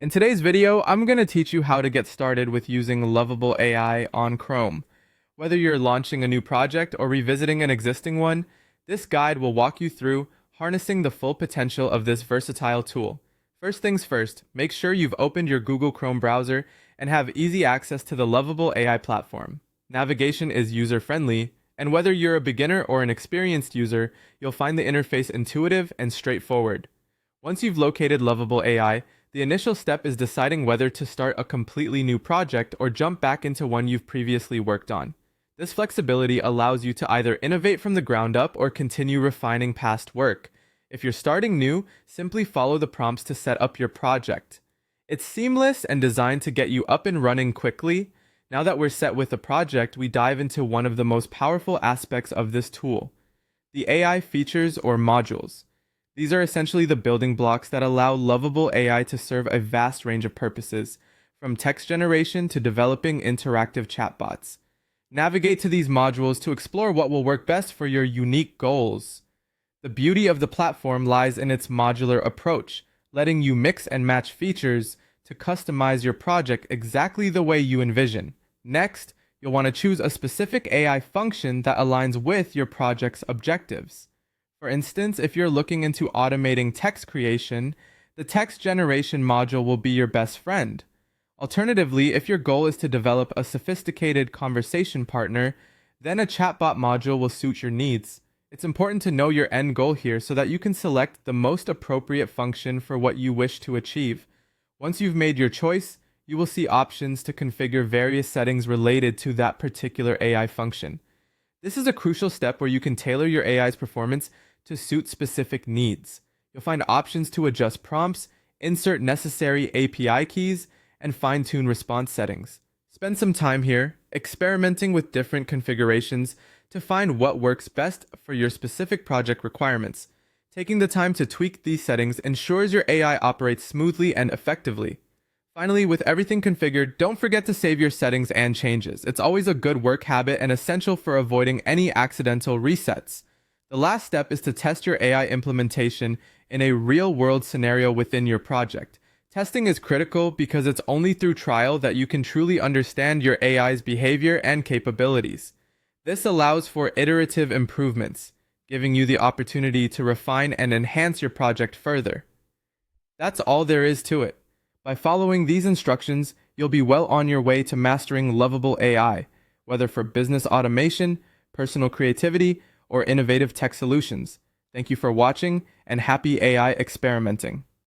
In today's video, I'm going to teach you how to get started with using Lovable AI on Chrome. Whether you're launching a new project or revisiting an existing one, this guide will walk you through harnessing the full potential of this versatile tool. First things first, make sure you've opened your Google Chrome browser and have easy access to the Lovable AI platform. Navigation is user-friendly, and whether you're a beginner or an experienced user, you'll find the interface intuitive and straightforward. Once you've located Lovable AI, the initial step is deciding whether to start a completely new project or jump back into one you've previously worked on. This flexibility allows you to either innovate from the ground up or continue refining past work. If you're starting new, simply follow the prompts to set up your project. It's seamless and designed to get you up and running quickly. Now that we're set with the project, we dive into one of the most powerful aspects of this tool: the AI features or modules. These are essentially the building blocks that allow Lovable AI to serve a vast range of purposes, from text generation to developing interactive chatbots. Navigate to these modules to explore what will work best for your unique goals. The beauty of the platform lies in its modular approach, letting you mix and match features to customize your project exactly the way you envision. Next, you'll want to choose a specific AI function that aligns with your project's objectives. For instance, if you're looking into automating text creation, the text generation module will be your best friend. Alternatively, if your goal is to develop a sophisticated conversation partner, then a chatbot module will suit your needs. It's important to know your end goal here so that you can select the most appropriate function for what you wish to achieve. Once you've made your choice, you will see options to configure various settings related to that particular AI function. This is a crucial step where you can tailor your AI's performance to suit specific needs. You'll find options to adjust prompts, insert necessary API keys, and fine-tune response settings. Spend some time here, experimenting with different configurations to find what works best for your specific project requirements. Taking the time to tweak these settings ensures your AI operates smoothly and effectively. Finally, with everything configured, don't forget to save your settings and changes. It's always a good work habit and essential for avoiding any accidental resets. The last step is to test your AI implementation in a real-world scenario within your project. Testing is critical because it's only through trial that you can truly understand your AI's behavior and capabilities. This allows for iterative improvements, giving you the opportunity to refine and enhance your project further. That's all there is to it. By following these instructions, you'll be well on your way to mastering Lovable AI, whether for business automation, personal creativity, or innovative tech solutions. Thank you for watching, and happy AI experimenting.